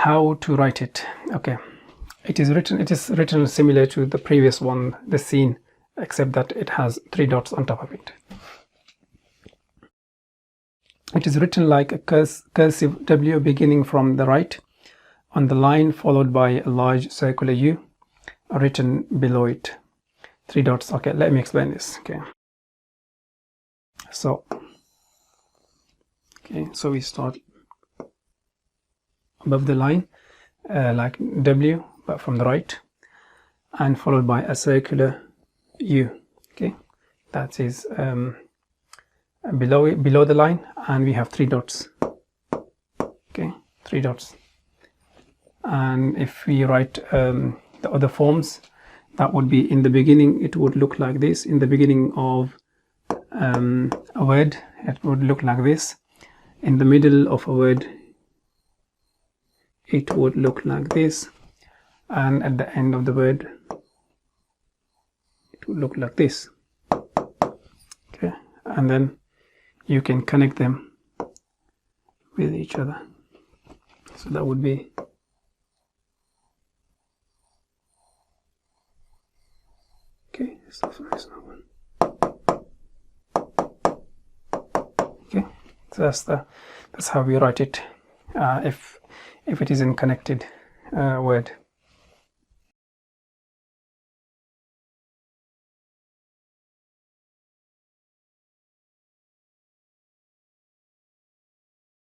how to write it. Okay, it is written similar to the previous one, the scene, except that it has 3 dots on top of it. It is written like a cursive W beginning from the right on the line, followed by a large circular U written below it. 3 dots. Okay, let me explain this. Okay, so we start above the line like W, but from the right, and followed by a circular U. Okay, that is below the line, and we have 3 dots. Okay, 3 dots. And if we write the other forms, that would be in the beginning, it would look like this. In the beginning of a word, it would look like this. In the middle of a word, it would look like this, and at the end of the word, it would look like this. Okay, and then you can connect them with each other. So that would be okay. So okay, so that's how we write it if it is in connected word.